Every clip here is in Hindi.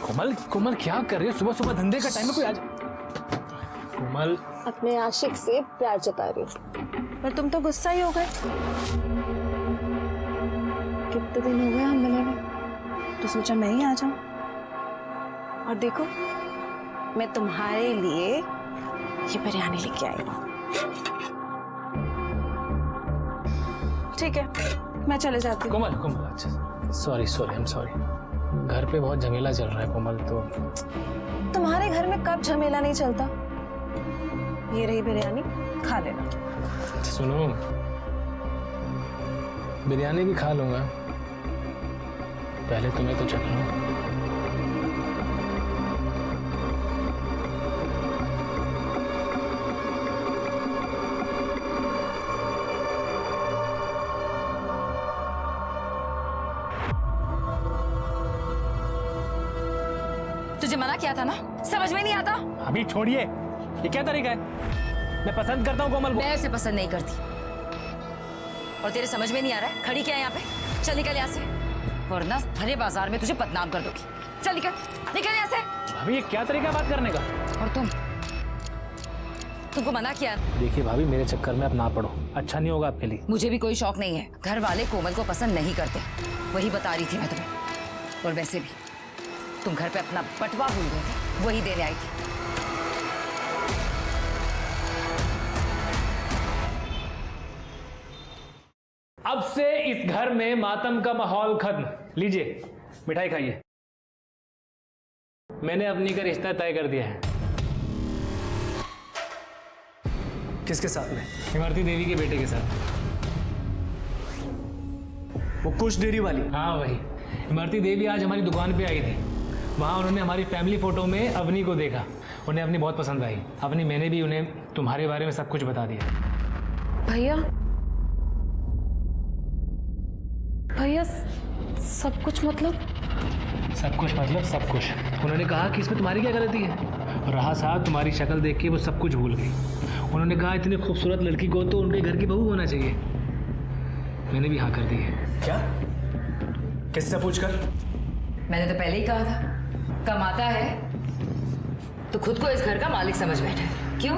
कोमल कोमल क्या कर रही हो? सुबह सुबह धंधे का टाइम है, कोई आज। कोमल अपने आशिक से प्यार जता रही हूँ, पर तुम तो गुस्सा ही हो गए। कितने दिन हो गए हम मिले हुए, तो सोचा मैं ही आ जाऊं। और देखो, मैं तुम्हारे लिए ये बिरयानी लेके आई हूँ। ठीक है, मैं चले जाती हूँ। कोमल कोमल अच्छा sorry sorry I am sorry. घर पे बहुत झमेला चल रहा है कोमल। तो तुम्हारे घर में कब झमेला नहीं चलता। ये रही बिरयानी, खा लेना। सुनो, बिरयानी भी खा लूंगा, पहले तुम्हें तो चख लूं। तुझे मना किया था ना, समझ में नहीं आता। अभी छोड़िए, ये क्या तरीका है? मैं पसंद करता हूँ कोमल को। मैं उसे पसंद नहीं करती, और तेरे समझ में नहीं आ रहा है खड़ी क्या है यहाँ पे। चल निकल यहाँ से, वरना भरे बाजार में तुझे बदनाम कर दूंगी। चल निकल निकल यहाँ से। भाभी ये क्या तरीका है बात करने का? और तुमको मना किया। देखिए भाभी, मेरे चक्कर में आप ना पड़ो, अच्छा नहीं होगा आपके लिए। मुझे भी कोई शौक नहीं है, घर वाले कोमल को पसंद नहीं करते, वही बता रही थी मैं तुम्हें। और वैसे भी तुम घर पे अपना बटवा भूल गए थे, वही देने आई थी। अब से इस घर में मातम का माहौल खत्म। लीजिए मिठाई खाइए। मैंने अपनी का रिश्ता तय कर दिया है। किसके साथ में? इमरती देवी के बेटे के साथ। वो कुछ डेयरी वाली? हाँ वही। इमरती देवी आज हमारी दुकान पे आई थी। वहाँ उन्होंने हमारी फैमिली फोटो में अवनी को देखा, उन्हें अवनी बहुत पसंद आई। अवनी, मैंने भी उन्हें तुम्हारे बारे में सब कुछ बता दिया। भैया भैया, सब कुछ मतलब? सब कुछ मतलब सब कुछ। उन्होंने कहा कि इसमें तुम्हारी क्या गलती है। और रहा साहब, तुम्हारी शक्ल देख के वो सब कुछ भूल गई। उन्होंने कहा इतनी खूबसूरत लड़की को तो उनके घर की बहू होना चाहिए। मैंने भी हाँ कर दी है। क्या? किससे पूछकर? मैंने तो पहले ही कहा था, कमाता है तो खुद को इस घर का मालिक समझ बैठा है। क्यों?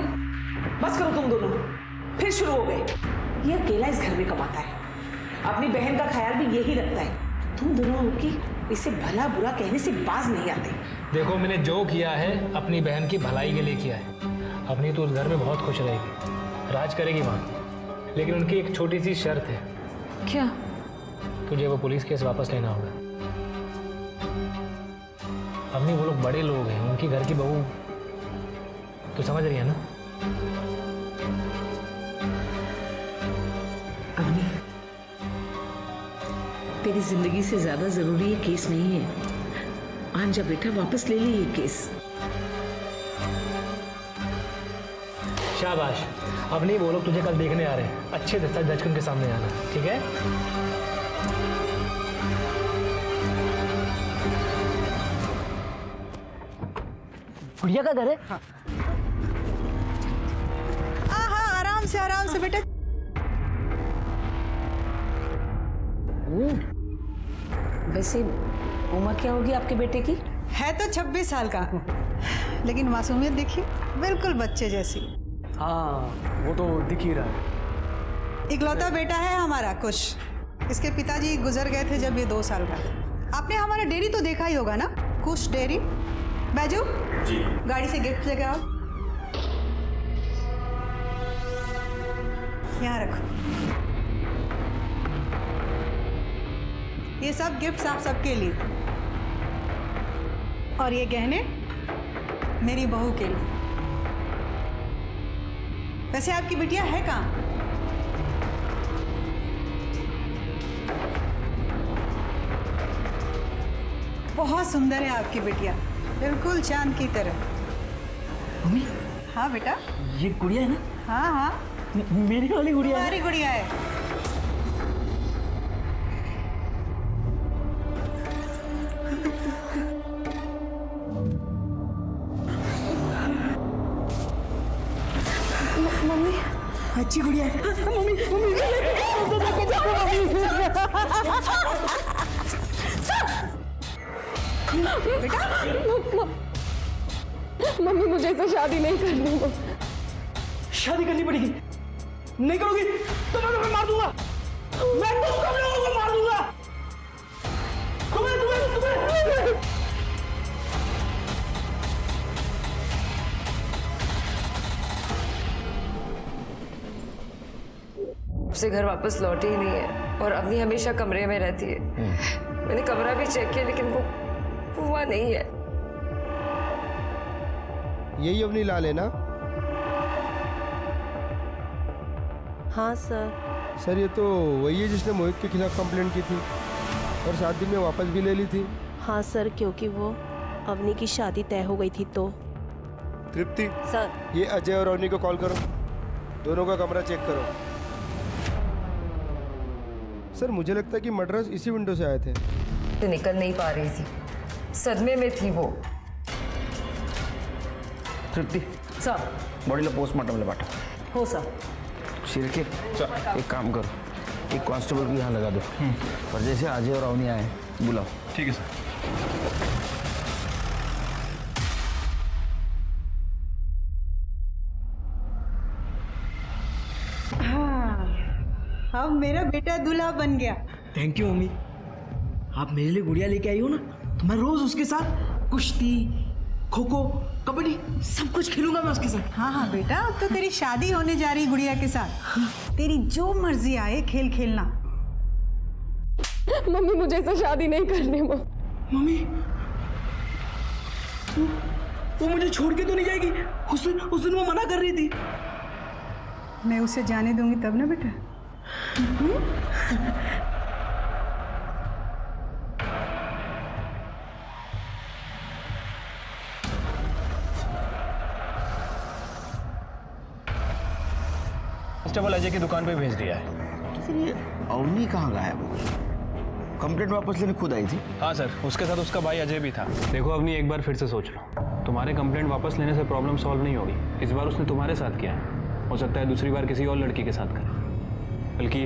बस करो तुम दोनों, फिर शुरू हो गए। ये अकेला इस घर में कमाता है, अपनी बहन का ख्याल भी यही रखता है। तुम दोनों की इसे भला बुरा कहने से बाज नहीं आते। देखो, मैंने जो किया है अपनी बहन की भलाई के लिए किया है। अपनी तो उस घर में बहुत खुश रहेगी, राज करेगी वहाँ। लेकिन उनकी एक छोटी सी शर्त है। क्या? तुझे वो पुलिस केस वापस लेना होगा। अपनी वो लोग बड़े लोग हैं, उनकी घर की बहू तो समझ रही है ना? अवनी, तेरी जिंदगी से ज्यादा जरूरी ये केस नहीं है। मान जा बेटा, वापस ले ले ये केस। शाबाश। अब नहीं, वो लोग तुझे कल देखने आ रहे हैं। अच्छे से जज के सामने आना, ठीक है? गुड़िया का घर है? हाँ, आराम से बेटा। वैसे उम्र क्या होगी आपके बेटे की? है तो 26 साल का, लेकिन मासूमियत देखिए, बिल्कुल बच्चे जैसी। हाँ, वो तो दिख ही रहा है। इकलौता बेटा है हमारा कुश। इसके पिताजी गुजर गए थे जब ये 2 साल का था। आपने हमारा डेयरी तो देखा ही होगा ना, कुश डेयरी। बैजू जी, गाड़ी से गिफ्ट लेके आओ। यहाँ रखो, ये सब गिफ्ट्स आप सबके लिए, और ये गहने मेरी बहू के लिए। वैसे आपकी बिटिया है कहाँ? बहुत सुंदर है आपकी बिटिया, बिल्कुल चांद की तरह। मम्मी, हाँ बेटा। ये गुड़िया है ना? हाँ हाँ, मेरी वाली गुड़िया है। हमारी गुड़िया है। मम्मी, अच्छी गुड़िया है। मम्मी मम्मी बेटा मम्मी मुझे इससे शादी नहीं करनी। शादी करनी पड़ेगी। नहीं करोगी तो मैं तुम्हें मार दूंगा। मैं तुम सब लोगों को मार दूंगा। तुम्हें से घर वापस लौटी ही नहीं है और अवनी हमेशा कमरे में रहती है। मैंने कमरा भी चेक किया लेकिन वो वहाँ नहीं है। यही अवनी लाल है ना? हाँ सर। सर ये तो वही है जिसने मोहित के खिलाफ कंप्लेंट की थी और 7 दिन में वापस भी ले ली थी। हाँ सर, क्योंकि वो अवनी की शादी तय हो गई थी तो। तृप्ति सर ये अजय और अवनी को कॉल करो, दोनों का कमरा चेक करो। सर मुझे लगता है कि मर्डरर्स इसी विंडो से आए थे। तो निकल नहीं पा रही थी, सदमे में थी वो। तृप्ति सर। बॉडीला पोस्टमार्टमला पाठव। हो सर। शिर्के एक काम करो, एक कांस्टेबल को यहाँ लगा दो और जैसे अजय और अवनी आए बुलाओ। ठीक है सर। अब मेरा बेटा दूल्हा बन गया। Thank you mummy. आप मेरे लिए गुड़िया लेके आई हो ना, तो मैं रोज उसके साथ कुश्ती, खो खो, कबड्डी सब कुछ खेलूंगा मैं उसके साथ। हाँ हाँ बेटा, अब तो तेरी शादी होने जा रही गुड़िया के साथ। तेरी जो मर्जी आए खेल खेलना। मम्मी मुझे इससे शादी नहीं करनी। मम्मी वो मुझे छोड़ के तो नहीं जाएगी? उस दिन वो मना कर रही थी। मैं उसे जाने दूंगी तब ना बेटा। कांस्टेबल अजय की दुकान पे भेज दिया है। तो फिर ये अवनी कहाँ गायब हो गई? कंप्लेंट वापस लेने खुद आई थी। हाँ सर, उसके साथ उसका भाई अजय भी था। देखो अवनी, एक बार फिर से सोच लो, तुम्हारे कंप्लेंट वापस लेने से प्रॉब्लम सॉल्व नहीं होगी। इस बार उसने तुम्हारे साथ किया है, हो सकता है दूसरी बार किसी और लड़की के साथ करे। बल्कि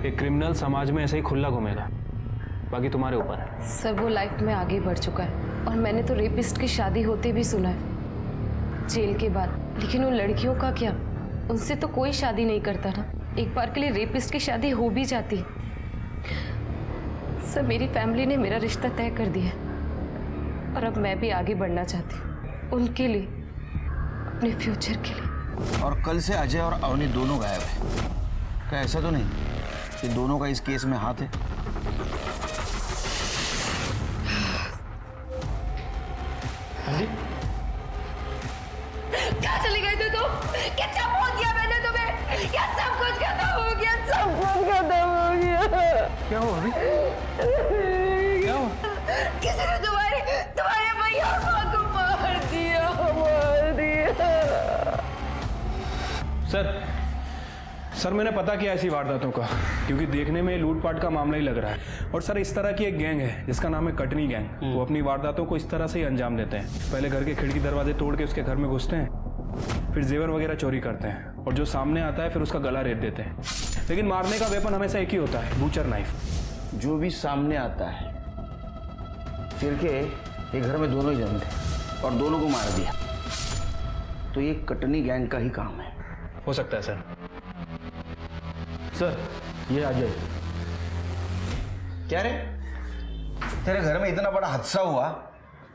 एक क्रिमिनल समाज में ऐसे ही खुला घूमेगा, बाकी तुम्हारे ऊपर है। सर वो लाइफ में आगे बढ़ चुका है और मैंने तो रेपिस्ट की शादी होते भी सुना है जेल के बाद। लेकिन उन लड़कियों का क्या, उनसे तो कोई शादी नहीं करता ना। एक बार के लिए रेपिस्ट की शादी हो भी जाती है। सर मेरी फैमिली ने मेरा रिश्ता तय कर दिया और अब मैं भी आगे बढ़ना चाहती हूँ उनके लिए, अपने फ्यूचर के लिए। और कल से अजय और अवनी दोनों गायब है। क्या ऐसा तो नहीं कि दोनों का इस केस में हाथ है? हाँ जी, क्या चली गई थी तुम? कितना फोन किया मैंने तुम्हें? क्या सब कुछ खत्म हो गया? सब कुछ खत्म हो गया। क्या हुआ अभी? क्या हुआ? किसी ने तुम्हारे भैया और माँ को मार दिया। सर मैंने पता किया ऐसी वारदातों का, क्योंकि देखने में लूटपाट का मामला ही लग रहा है। और सर इस तरह की एक गैंग है जिसका नाम है कटनी गैंग। वो अपनी वारदातों को इस तरह से ही अंजाम देते हैं। पहले घर के खिड़की दरवाजे तोड़ के उसके घर में घुसते हैं, फिर जेवर वगैरह चोरी करते हैं और जो सामने आता है फिर उसका गला रेत देते हैं। लेकिन मारने का वेपन हमेशा एक ही होता है, बूचर नाइफ। जो भी सामने आता है, फिर के ये घर में दोनों ही जन थे और दोनों को मार दिया, तो ये कटनी गैंग का ही काम है। हो सकता है सर। सर ये अजय। क्या रे, तेरे घर में इतना बड़ा हादसा हुआ,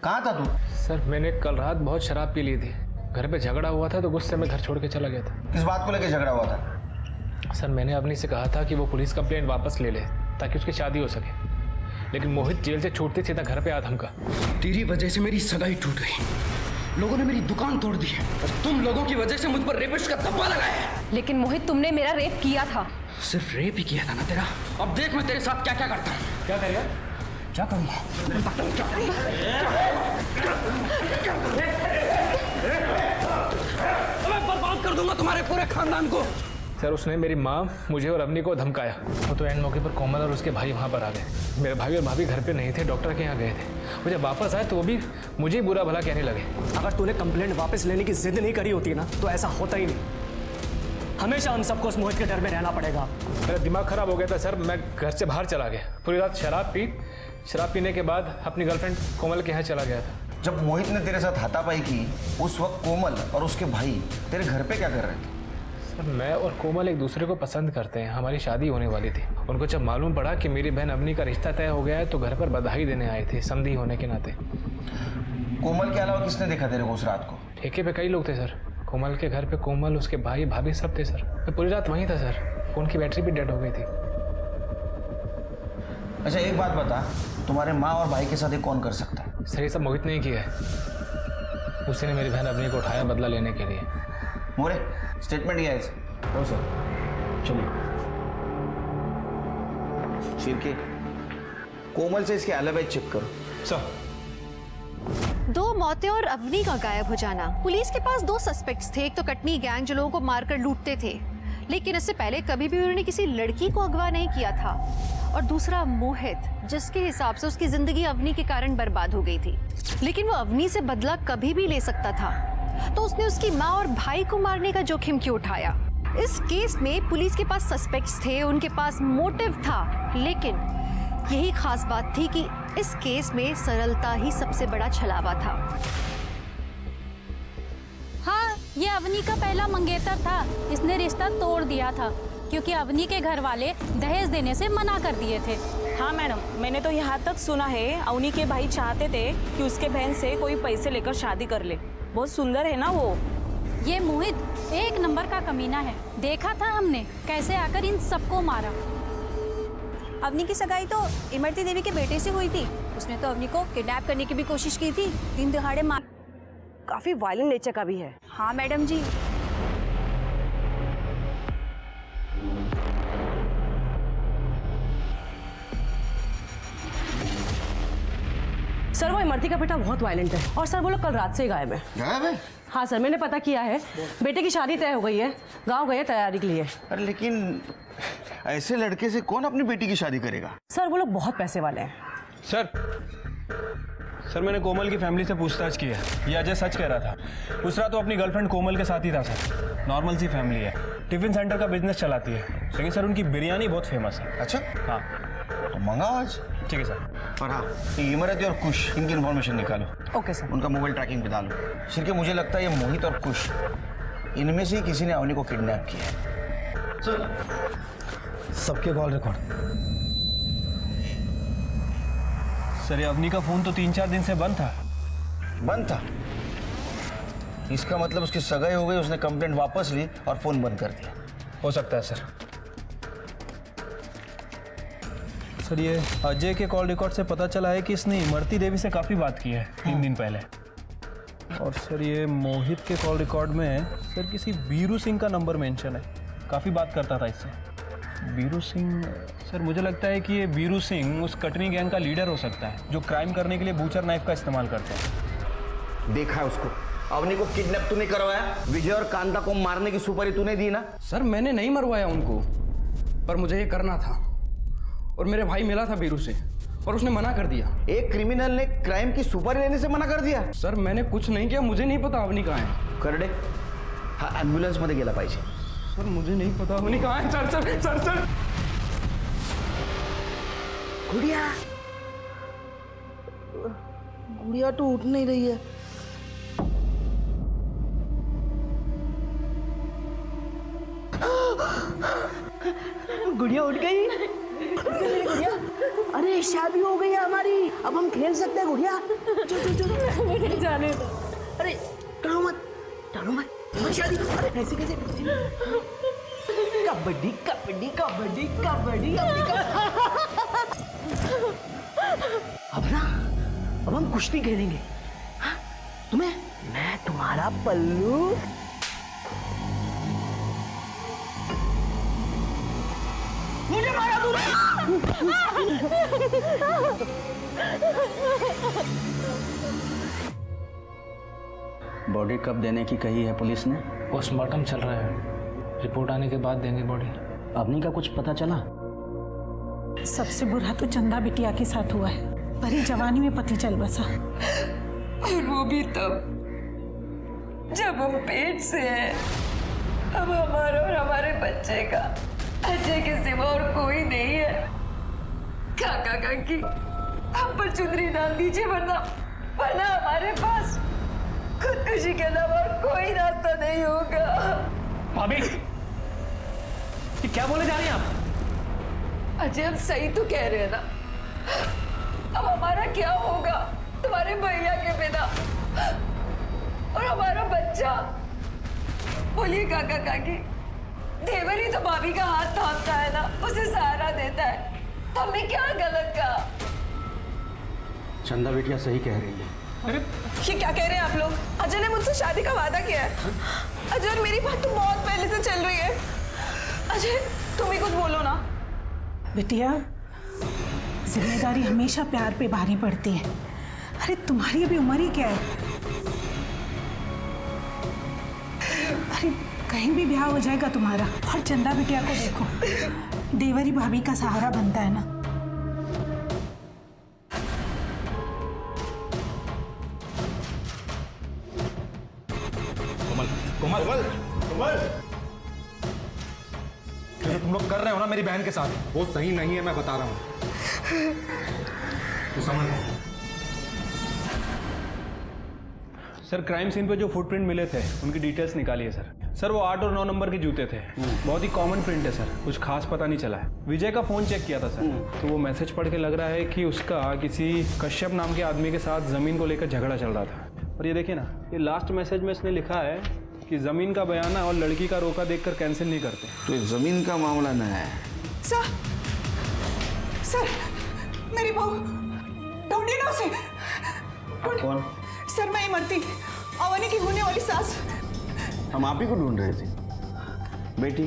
कहाँ था तू? सर मैंने कल रात बहुत शराब पी ली थी, घर पे झगड़ा हुआ था तो गुस्से में घर छोड़ के चला गया था। किस बात को लेकर झगड़ा हुआ था? सर मैंने अवनी से कहा था कि वो पुलिस कंप्लेंट वापस ले ले ताकि उसकी शादी हो सके, लेकिन मोहित जेल से छूटते सीधा घर पे आ धमका। तेरी वजह से मेरी सगाई टूट गई, लोगों ने मेरी दुकान तोड़ दी और तुम लोगों की वजह से मुझ पर रेपिस्ट का धब्बा लगाया है। लेकिन मोहित तुमने मेरा रेप किया था। सिर्फ रेप ही किया था ना तेरा? अब देख मैं तेरे साथ क्या क्या करता हूँ। क्या करेगा? क्या करूँगा? मैं बर्बाद कर दूंगा तुम्हारे पूरे खानदान को। सर उसने मेरी माँ, मुझे और अवनी को धमकाया। वो तो एंड मौके पर कोमल और उसके भाई वहाँ पर आ गए। मेरे भाई और भाभी घर पे नहीं थे, डॉक्टर के यहाँ गए थे। वो जब वापस आए तो वो भी मुझे बुरा भला कहने लगे। अगर तूने कंप्लेंट वापस लेने की जिद नहीं करी होती ना तो ऐसा होता ही नहीं। हमेशा हम सबको उस मोहित के डर में रहना पड़ेगा। मेरा दिमाग खराब हो गया था सर, मैं घर से बाहर चला गया, पूरी रात शराब पीने के बाद अपनी गर्लफ्रेंड कोमल के यहाँ चला गया था। जब मोहित ने तेरे साथ हाथापाई की उस वक्त कोमल और उसके भाई तेरे घर पे क्या कर रहे थे? सर मैं और कोमल एक दूसरे को पसंद करते हैं, हमारी शादी होने वाली थी। उनको जब मालूम पड़ा कि मेरी बहन अवनी का रिश्ता तय हो गया है तो घर पर बधाई देने आए थे, समधी होने के नाते। कोमल के अलावा किसने देखा तेरे को उस रात को? ठेके पे कई लोग थे सर, कोमल के घर पे कोमल, उसके भाई भाभी सब थे सर। मैं पूरी रात वहीं था सर, फ़ोन की बैटरी भी डेड हो गई थी। अच्छा एक बात बता, तुम्हारे माँ और भाई के साथ ये कौन कर सकता है? सर ये सब मोहित ने किया है, उसी ने मेरी बहन अवनी को उठाया बदला लेने के लिए। मोरे स्टेटमेंट क्या है? हो सर चलिए। शिरके कोमल से इसके एलिबी चेक करो। सर 2 मौतें और अवनी का गायब हो जाना। पुलिस के पास 2 सस्पेक्ट्स थे, एक तो कटनी गैंग जो लोगों को मारकर लूटते थे, लेकिन इससे पहले कभी भी उन्होंने किसी लड़की को अगवा नहीं किया था, और दूसरा मोहित, जिसके हिसाब से उसकी जिंदगी अवनी के कारण बर्बाद हो गई थी, लेकिन वो अवनी से बदला कभी भी ले सकता था, तो उसने उसकी माँ और भाई को मारने का जोखिम क्यों उठाया? इस केस में पुलिस के पास सस्पेक्ट्स थे, उनके पास मोटिव था, लेकिन यही खास बात थी कि इस केस में सरलता ही सबसे बड़ा छलावा था। हाँ, ये अवनी का पहला मंगेतर था। इसने रिश्ता तोड़ दिया था क्योंकि अवनी के घर वाले दहेज देने से मना कर दिए थे। हाँ मैडम, मैंने तो यहाँ तक सुना है अवनी के भाई चाहते थे कि उसके बहन से कोई पैसे लेकर शादी कर ले। बहुत सुंदर है ना वो। ये मोहित एक नंबर का कमीना है, देखा था हमने कैसे आकर इन सबको मारा। अवनी की सगाई तो इमरती देवी के बेटे से हुई थी। उसने तो अवनी को किडनैप करने की भी कोशिश की थी, दिन दहाड़े मार। काफी वायलेंट नेचर का भी है। हाँ मैडम जी। सर वो इमरती का बेटा बहुत वायलेंट है, और सर वो लोग कल रात से ही गायब है। गायब है? हाँ सर, मैंने पता किया है, बेटे की शादी तय हो गई है, गांव गए तैयारी के लिए। अरे लेकिन ऐसे लड़के से कौन अपनी बेटी की शादी करेगा? सर वो लोग बहुत पैसे वाले हैं। सर मैंने कोमल की फैमिली से पूछताछ की है, ये अजय सच कह रहा था। उस रात तो अपनी गर्लफ्रेंड कोमल के साथ ही था सर। नॉर्मल सी फैमिली है, टिफिन सेंटर का बिजनेस चलाती है, लेकिन सर उनकी बिरयानी बहुत फेमस है। अच्छा हाँ तो मंगाओ आज। ठीक है सर। और हाँ, ये इमरती और कुश, इनकी इन्फॉर्मेशन निकालो। Okay sir. उनका मोबाइल ट्रैकिंग पे डालो। सिर्फ मुझे लगता है ये मोहित और कुश, इनमें से ही किसी ने अवनी को किडनैप किया है। सबके कॉल रिकॉर्ड। सर ये अवनी का फोन तो 3-4 दिन से बंद था। बंद था? इसका मतलब उसकी सगाई हो गई, उसने कंप्लेंट वापस ली और फोन बंद कर दिया। हो सकता है सर। सर ये अजय के कॉल रिकॉर्ड से पता चला है कि इसने इमरती देवी से काफ़ी बात की है 3 दिन पहले। और सर ये मोहित के कॉल रिकॉर्ड में सर किसी बीरू सिंह का नंबर मेंशन है, काफ़ी बात करता था इससे। बीरू सिंह, सर मुझे लगता है कि ये बीरू सिंह उस कटनी गैंग का लीडर हो सकता है जो क्राइम करने के लिए बूचर नाइफ का इस्तेमाल करता है। देखा है उसको? अवनी को किडनैप तूने करवाया, विजय और कांता को मारने की सुपारी तूने दी ना? सर मैंने नहीं मरवाया उनको, पर मुझे ये करना था, और मेरे भाई मिला था बीरू से और उसने मना कर दिया। एक क्रिमिनल ने क्राइम की सुपारी लेने से मना कर दिया? सर मैंने कुछ नहीं किया, मुझे नहीं पता अवनी कहाँ है। करडे हा ॲम्ब्युलन्स मध्ये गेला पाहिजे। सर मुझे नहीं पता अवनी कहाँ है। सर सर सर सर गुड़िया, गुड़िया तो उठ नहीं रही है। गुड़िया उठ गई। गुड़िया, अरे शादी हो गई है हमारी, अब हम खेल सकते हैं गुड़िया। जो जाने दो। अरे डरो मत, डरो मत, शादी। अरे ऐसे कैसे? कबड्डी कबड्डी कबड्डी कबड्डी। अब ना, अब हम कुश्ती खेलेंगे। हाँ? तुम्हें मैं तुम्हारा पल्लू। मुझे मारा तूने। बॉडी कब देने की कही है पुलिस ने? पोस्टमार्टम चल रहा है, रिपोर्ट आने के बाद देंगे बॉडी। अवनी का कुछ पता चला? सबसे बुरा तो चंदा बिटिया के साथ हुआ है, भरी जवानी में पति चल बसा, और वो भी तब जब हम पेट से हैं। अब हमारा और हमारे बच्चे का अजय के सिवा और कोई नहीं है। काका काकी हम पर चुनरी डाल दीजिए, वरना हमारे पास खुदकुशी के अलावा और कोई रास्ता नहीं होगा। भाभी, ये क्या बोले जा रही हैं आप? अजय हम सही तो कह रहे हैं ना। अब हमारा क्या होगा तुम्हारे भैया के बिना, और हमारा बच्चा? बोलिए काका काकी, देवर ही तो भाभी का हाथ थामता है ना, उसे सहारा देता है। हमने क्या गलत कहा? चंदा बेटिया सही कह रही है। ये क्या कह रहे हैं आप लोग? अजय ने मुझसे शादी का वादा किया है। अजय और मेरी बात तो बहुत पहले से चल रही है। अजय तुम ही कुछ बोलो ना। बिटिया, जिम्मेदारी हमेशा प्यार पे भारी पड़ती है। अरे तुम्हारी अभी उम्र ही क्या है? अरे कहीं भी ब्याह हो जाएगा तुम्हारा। और चंदा बिटिया को देखो, देवरी भाभी का सहारा बनता है ना। कोमल कोमल कोमल, जो तुम लोग कर रहे हो ना मेरी बहन के साथ, वो सही नहीं है, मैं बता रहा हूँ। तू समझ। सर क्राइम सीन पे जो फुटप्रिंट मिले थे उनकी डिटेल्स निकालिए सर। सर वो 8 और 9 नंबर के जूते थे। बहुत ही कॉमन प्रिंट है सर, कुछ खास पता नहीं चला है। विजय का फोन चेक किया था सर, तो वो मैसेज पढ़ के लग रहा है कि उसका किसी कश्यप नाम के आदमी के साथ जमीन को लेकर झगड़ा चल रहा था। और ये देखिए ना, ये लास्ट मैसेज में इसने लिखा है कि जमीन का बयाना और लड़की का रोका देखकर कैंसिल नहीं करते। तो ये जमीन का मामला न है। सर मेरी बहू, ढूंढिए ना उसे। कौन? सर मैं इमरती, अवनी की होने वाली सास। हम आप ही को ढूंढ रहे थे बेटी।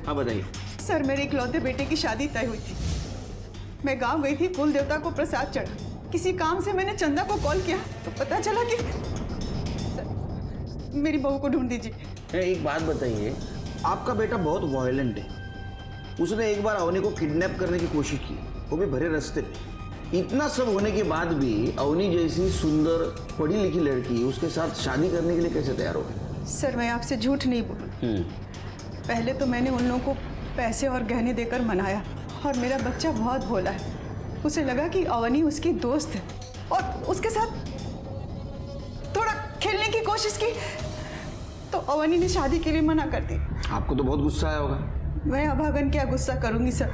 हाँ बताइए। सर मेरे इकलौते बेटे की शादी तय हुई थी। मैं गांव गई थी, कुल देवता को प्रसाद चढ़ा। किसी काम से मैंने चंदा को कॉल किया तो पता चला कि मेरी बहू को ढूंढ दीजिए। एक बात बताइए, आपका बेटा बहुत वायलेंट है। उसने एक बार अवनी को किडनैप करने की कोशिश की, वो भी भरे रास्ते पे। इतना सब होने के बाद भी अवनी जैसी सुंदर पढ़ी लिखी लड़की उसके साथ शादी करने के लिए कैसे तैयार हो गई? सर मैं आपसे झूठ नहीं बोलूं। पहले तो मैंने उन लोगों को पैसे और गहने देकर मनाया, और मेरा बच्चा बहुत भोला है। उसे लगा कि अवनी उसकी दोस्त है और उसके साथ थोड़ा खेलने की कोशिश की, तो अवनी ने शादी के लिए मना कर दी। आपको तो बहुत गुस्सा आया होगा। मैं अभागन क्या गुस्सा करूंगी सर,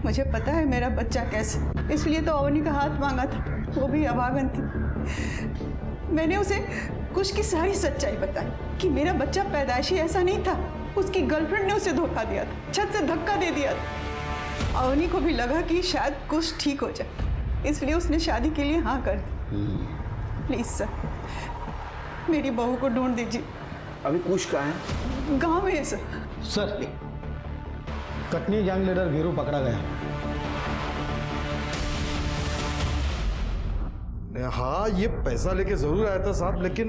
मुझे पता है मेरा बच्चा कैसे, इसलिए तो अवनी का हाथ मांगा था, वो भी अभागन थी। मैंने उसे कुछ की सारी सच्चाई बताई कि मेरा बच्चा पैदाइशी ऐसा नहीं था, उसकी गर्लफ्रेंड ने उसे धोखा दिया था, छत से धक्का दे दिया था। अवनी को भी लगा कि शायद कुछ ठीक हो जाए, इसलिए उसने शादी के लिए हाँ कर दी। प्लीज सर मेरी बहू को ढूंढ दीजिए। अभी कुछ कहाँ है? गांव में है sir. Sir Katni gang leader Veeru पकड़ा गया। हाँ ये पैसा लेके जरूर आया था साहब, लेकिन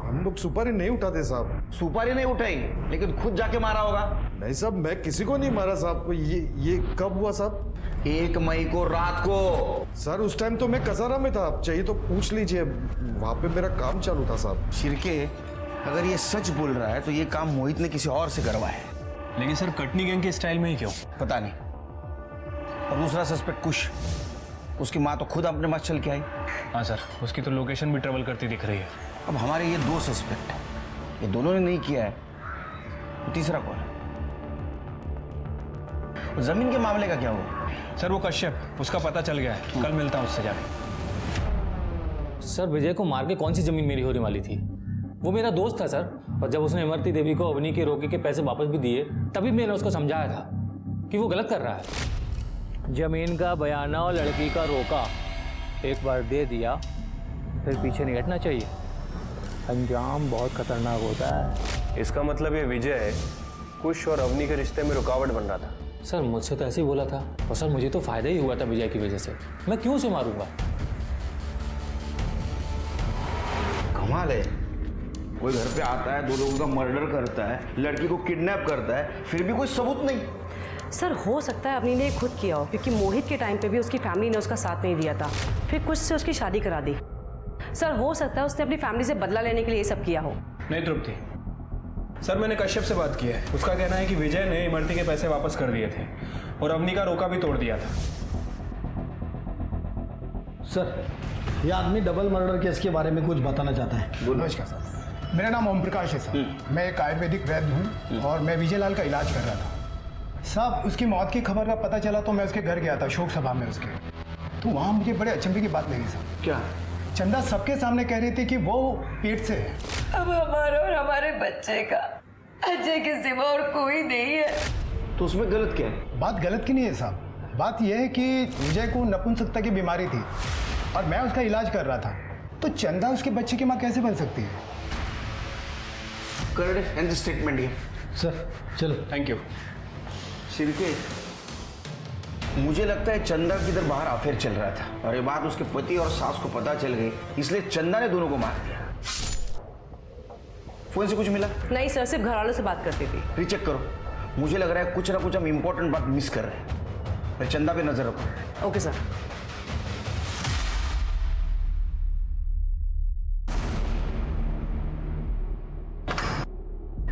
हम लोग सुपारी नहीं उठाते साहब। सुपारी नहीं उठाई, लेकिन खुद जाके मारा होगा। नहीं साहब, मैं किसी को नहीं मारा साहब। ये कब हुआ साहब? 1 मई को रात को। सर उस टाइम तो मैं कसारा में था, आप चाहिए तो पूछ लीजिए, वहां पे मेरा काम चालू था साहब। शिरके, अगर ये सच बोल रहा है तो ये काम मोहित ने किसी और से करवाया है। लेकिन सर कटनी गैंग के स्टाइल में ही क्यों? पता नहीं। और दूसरा सस्पेक्ट कुश, उसकी माँ तो खुद अपने पास चल के आई। हाँ सर, उसकी तो लोकेशन भी ट्रेवल करती दिख रही है। अब हमारे ये 2 सस्पेक्ट हैं, ये दोनों ने नहीं किया है, तो तीसरा कौन है? जमीन के मामले का क्या हुआ? सर वो कश्यप, उसका पता चल गया है, कल मिलता हूँ उससे जाके। सर विजय को मार के कौन सी जमीन मेरी होने वाली थी? वो मेरा दोस्त था सर, और जब उसने इमरती देवी को अवनी के रोके के पैसे वापस भी दिए, तभी मैंने उसको समझाया था कि वो गलत कर रहा है। जमीन का बयाना और लड़की का रोका एक बार दे दिया, फिर पीछे नहीं हटना चाहिए, अंजाम बहुत खतरनाक होता है। इसका मतलब ये विजय कुश और अवनी के रिश्ते में रुकावट बन रहा था। सर मुझसे तो ऐसे ही बोला था, और सर मुझे तो फायदा ही हुआ था विजय की वजह से, मैं क्यों उसे मारूंगा? कमाल है, कोई घर पे आता है, 2 लोगों का मर्डर करता है, लड़की को किडनैप करता है, फिर भी कोई सबूत नहीं। सर हो सकता है अवनी ने खुद किया हो, क्योंकि मोहित के टाइम पे भी उसकी फैमिली ने उसका साथ नहीं दिया था, फिर कुछ से उसकी शादी करा दी। सर हो सकता है उसने अपनी फैमिली से बदला लेने के लिए ये सब किया हो। नहीं तृप्ति, सर मैंने कश्यप से बात की है। उसका कहना है कि विजय ने इमरती के पैसे वापस कर दिए थे और अवनी का रोका भी तोड़ दिया था। सर, ये आदमी डबल मर्डर केस के बारे में कुछ बताना चाहता है। नमस्कार सर, मेरा नाम ओम प्रकाश है सर। मैं एक आयुर्वेदिक वैद्य हूँ और मैं विजय लाल का इलाज कर रहा था। साहब, उसकी मौत की खबर का पता चला तो मैं उसके घर गया था, शोक सभा में उसके। तो वहाँ मुझे बड़े अचंभे की बात लगी सर। क्या? चंदा सबके सामने कह रही थी कि वो पेट से है। अब हमारा और हमारे बच्चे का अजय के सिवा और कोई नहीं है। तो उसमें गलत क्या है? बात गलत की नहीं है साहब, बात यह है कि विजय को नपुंसकता की बीमारी थी और मैं उसका इलाज कर रहा था, तो चंदा उसके बच्चे की माँ कैसे बन सकती है? कर स्टेटमेंट ये सर। चलो, थैंक यू। शिरके, मुझे लगता है चंदा किधर बाहर अफेयर चल रहा था और ये बात उसके पति और सास को पता चल गई, इसलिए चंदा ने दोनों को मार दिया। फोन से कुछ मिला? नहीं सर, सिर्फ घर वालों से बात करती थी। रीचेक करो, मुझे लग रहा है कुछ ना कुछ हम इंपॉर्टेंट बात मिस कर रहे हैं। मैं चंदा पे नजर रखो। Okay sir.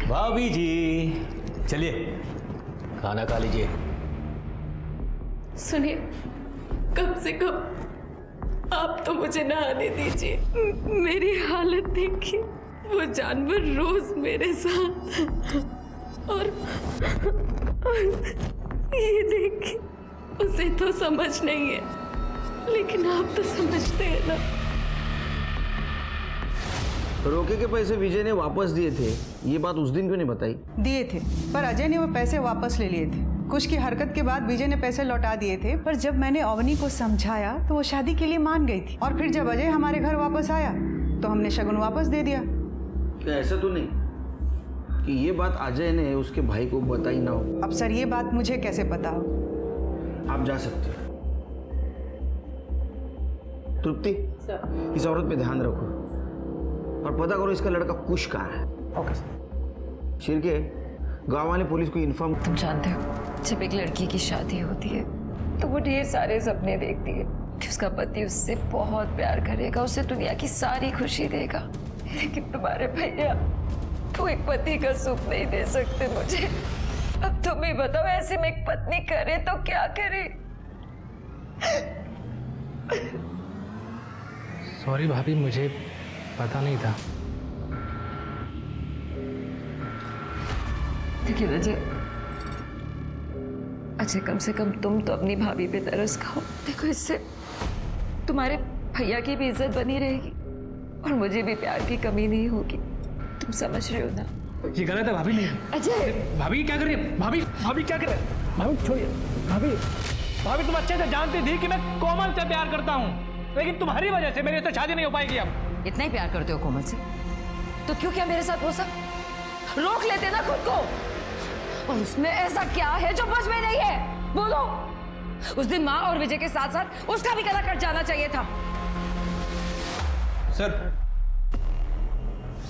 भाभी जी, चलिए खाना खा लीजिए। सुनिए, कम से कम आप तो मुझे नहाने दीजिए। मेरी हालत देखिए, वो जानवर रोज मेरे साथ और ये देखिए, उसे तो समझ नहीं है, लेकिन आप तो समझते हैं ना। रोके के पैसे विजय ने वापस दिए थे, ये बात उस दिन क्यों नहीं बताई? दिए थे, पर अजय ने वो पैसे वापस ले लिए थे। कुछ की हरकत के बाद विजय ने पैसे लौटा दिए थे, पर जब मैंने अवनी को समझाया तो वो शादी के लिए मान गई थी। और फिर जब अजय हमारे घर वापस आया तो हमने शगुन वापस दे दिया। क्या ऐसा तो नहीं कि ये बात अजय ने उसके भाई को बताई ना हो? अब सर, ये बात मुझे कैसे पता हो? आप जा सकते हो। तृप्ति, इस औरत पे ध्यान रखो और पता करो इसका लड़का कुश कहाँ है। Okay sir. शिरके, गांव वाले पुलिस को इन्फॉर्म। तुम जानते हो, जब एक लड़की की शादी होती है तो वो ढेर सारे सपने देखती है कि उसका पति उससे बहुत प्यार करेगा, उसे दुनिया की सारी खुशी देगा। लेकिन तुम्हारे भैया तो एक पति का सुख नहीं दे सकते मुझे। अब तुम ही बताओ, ऐसे में एक पत्नी करे तो क्या करे? सॉरी भाभी, मुझे पता नहीं था। लेकिन अजय, कम से कम तुम तो अपनी भाभी पे तरस खाओ। देखो, इससे तुम्हारे भैया की भी इज्जत बनी रहेगी और मुझे भी प्यार की कमी नहीं होगी। तुम समझ रहे हो ना? ये गलत है भाभी। नहीं अजय, भाभी क्या कर रही है? भाभी क्या कर रही है? भाभी छोड़िए। भाभी तुम अच्छे से जानती थी कि मैं कोमल से प्यार करता हूँ, लेकिन तुम्हारी वजह से मेरी इससे शादी नहीं हो पाएगी। अब इतना ही प्यार करते हो कोमल से तो क्यों क्या मेरे साथ वो सब रोक लेते ना खुद को? और उसमें ऐसा क्या है जो मुझ में नहीं है? बोलो। उस दिन माँ और विजय के साथ साथ उसका भी गला कट जाना चाहिए था। सर,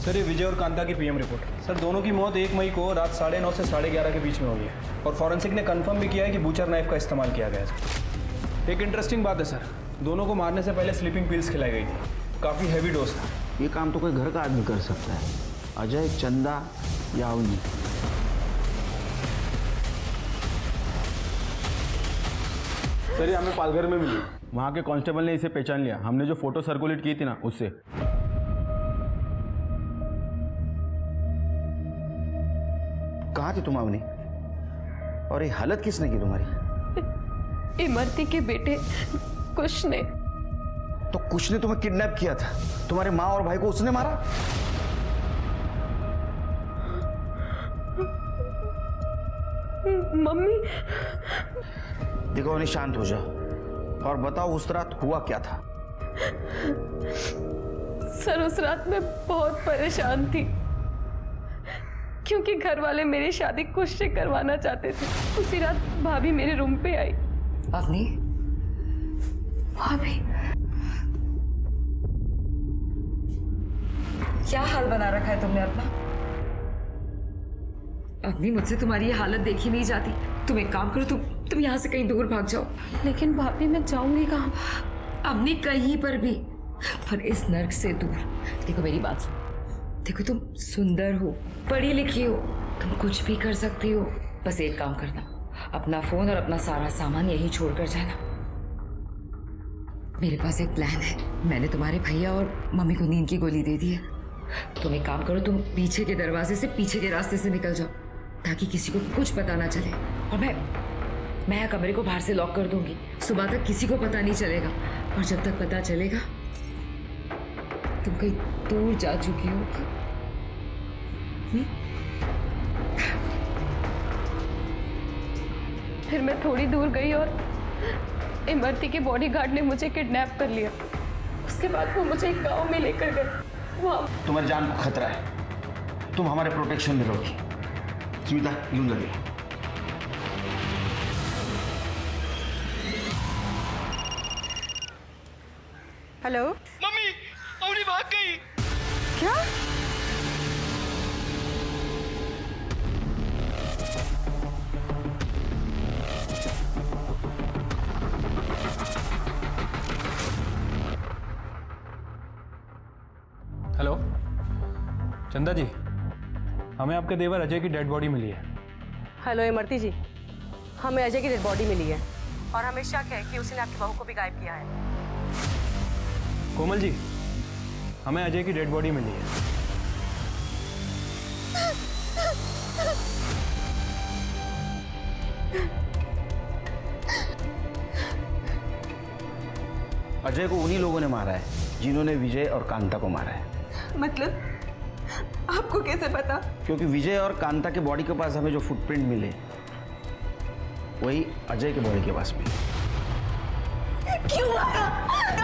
ये विजय और कांता की पीएम रिपोर्ट। सर, दोनों की मौत 1 मई को रात 9:30 से 11:30 के बीच में हुई है और फॉरेंसिक ने कंफर्म भी किया है कि बूचर नाइफ का इस्तेमाल किया गया है। एक इंटरेस्टिंग बात है सर, दोनों को मारने से पहले स्लीपिंग पिल्स खिलाई गई थी। काफ़ी हैवी डोज था। ये काम तो कोई घर का आदमी कर सकता है, अजय, चंदा या अवनी। सर, ये हमें पालघर में मिली। वहाँ के कांस्टेबल ने इसे पहचान लिया। हमने जो फोटो सर्कुलेट की थी ना, उससे। कहाँ थी तुम अवनी? और ये हालत किसने की तुम्हारी? इमरती के बेटे कुश ने। तो कुश ने तुम्हें किडनैप किया था? तुम्हारे माँ और भाई को उसने मारा? मम्मी। देखो अवनी, शांत हो जाओ और बताओ उस रात हुआ क्या था? सर, उस रात मैं बहुत परेशान थी क्योंकि घर वाले मेरी शादी कुश से करवाना चाहते थे। उसी रात भाभी मेरे रूम पे आई। अवनी, भाभी क्या हाल बना रखा है तुमने अपना? अवनी, मुझसे तुम्हारी ये हालत देखी नहीं जाती। तुम एक काम करो, तुम यहाँ से कहीं दूर भाग जाओ। लेकिन भाभी, मैं जाऊंगी कहाँ? अवनी, कहीं पर भी, पर इस नर्क से दूर। देखो मेरी बात सुनो, देखो तुम सुंदर हो, पढ़ी लिखी हो, तुम कुछ भी कर सकती हो। बस एक काम करना, अपना फोन और अपना सारा सामान यहीं छोड़कर जाना। मेरे पास एक प्लान है। मैंने तुम्हारे भैया और मम्मी को नींद की गोली दे दी है। तुम एक काम करो, तुम पीछे के दरवाजे से, पीछे के रास्ते से निकल जाओ ताकि किसी को कुछ पता ना चले। और मैं कमरे को बाहर से लॉक कर दूंगी। सुबह तक किसी को पता नहीं चलेगा, और जब तक पता चलेगा तुम कहीं दूर जा चुकी होगी। फिर मैं थोड़ी दूर गई और इमरती के बॉडीगार्ड ने मुझे किडनैप कर लिया। उसके बाद वो मुझे एक गांव में लेकर गए। वहाँ तुम्हारी जान को खतरा है, तुम हमारे प्रोटेक्शन में रहोगी। स्मिता यूं लगे। हेलो मम्मी, अवनी भाग गई। क्या? हेलो चंदा जी, हमें आपके देवर अजय की डेड बॉडी मिली है। हेलो इमरती जी, हमें अजय की डेड बॉडी मिली है और हमें शक है कि उसने आपकी बहू को भी गायब किया है। कोमल जी, हमें अजय की डेड बॉडी मिली है। अजय को उन्हीं लोगों ने मारा है जिन्होंने विजय और कांता को मारा है। मतलब आपको कैसे पता? क्योंकि विजय और कांता के बॉडी के पास हमें जो फुटप्रिंट मिले वही अजय के बॉडी के पास मिले। क्यों मारा?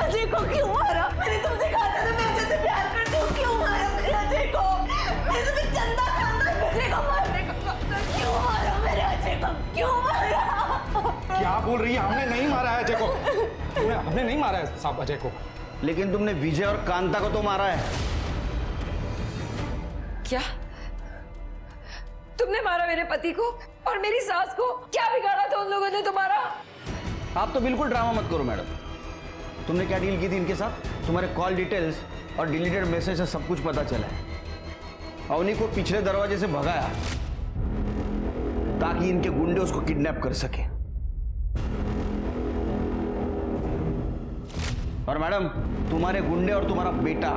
अजय को क्यों मारा? मैंने तुमसे कहा था ना मैं अजय से प्यार करती हूँ। क्यों मारा मेरे अजय को? मैंने तुम्हें चंदा खानदान अजय को मारने का कहा था। क्यों मारा मेरे अजय को? क्यों मारा? क्या बोल रही है? हमने नहीं मारा है अजय को। हमने नहीं मारा है साहब अजय को। लेकिन तुमने विजय और कांता को तो मारा है। क्या तुमने मारा मेरे पति को और मेरी सास को? क्या बिगाड़ा था उन लोगों ने तुम्हारा? आप तो बिल्कुल ड्रामा मत करो मैडम। तुमने क्या डील की थी इनके साथ? तुम्हारे कॉल डिटेल्स और डिलीटेड मैसेज से सब कुछ पता चला है। अवनी को पिछले दरवाजे से भगाया ताकि इनके गुंडे उसको किडनैप कर सके। और मैडम, तुम्हारे गुंडे और तुम्हारा बेटा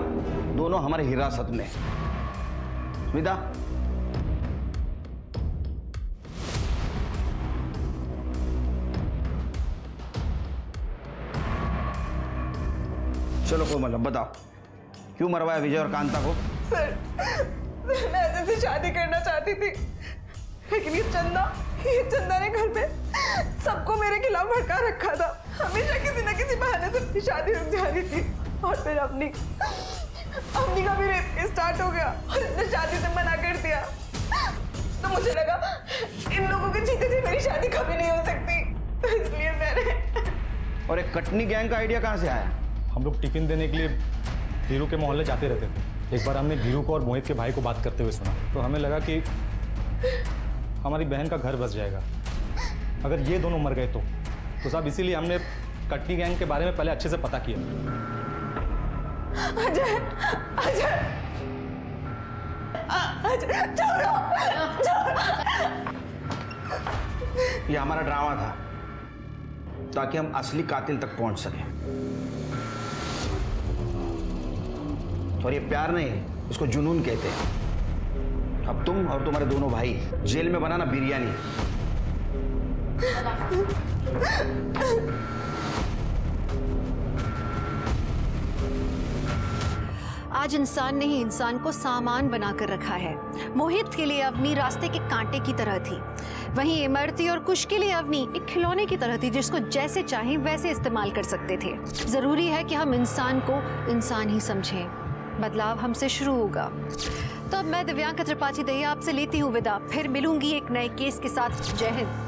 दोनों हमारे हिरासत में। स्मिता, चलो कोमल, अब बताओ क्यों मरवाया विजय और कांता को? सर, मैं अजय से शादी करना चाहती थी, लेकिन ये चंदा ने घर में सबको मेरे खिलाफ भड़का रखा था। हमेशा किसी न किसी बहाने से शादी रुक जा रही थी। और फिर अपनी का भी रेप स्टार्ट हो गया और इसने शादी से मना कर दिया। तो मुझे लगा इन लोगों के जीते जी मेरी शादी कभी नहीं हो सकती, तो इसलिए मैंने। और एक कटनी गैंग का आइडिया कहाँ से आया? हम लोग टिफिन देने के लिए धीरू के मोहल्ले जाते रहते थे। एक बार हमने धीरू को और मोहित के भाई को बात करते हुए सुना, तो हमें लगा कि हमारी बहन का घर बस जाएगा अगर ये दोनों मर गए तो साहब इसीलिए हमने कटनी गैंग के बारे में पहले अच्छे से पता किया। अजय, अजय, अजय, छोड़ो, ये हमारा ड्रामा था ताकि हम असली कातिल तक पहुंच सके। और ये प्यार नहीं, इसको जुनून कहते हैं। अब तुम और तुम्हारे दोनों भाई जेल में बनाना बिरयानी। आज इंसान ने ही इंसान को सामान बनाकर रखा है। मोहित के लिए अवनी रास्ते के कांटे की तरह थी, वहीं इमरती और कुश के लिए अवनी एक खिलौने की तरह थी जिसको जैसे चाहें वैसे इस्तेमाल कर सकते थे। जरूरी है कि हम इंसान को इंसान ही समझें। बदलाव हमसे शुरू होगा। तो अब मैं दिव्यांका त्रिपाठी दहिया आपसे लेती हूँ विदा। फिर मिलूंगी एक नए केस के साथ। जय हिंद।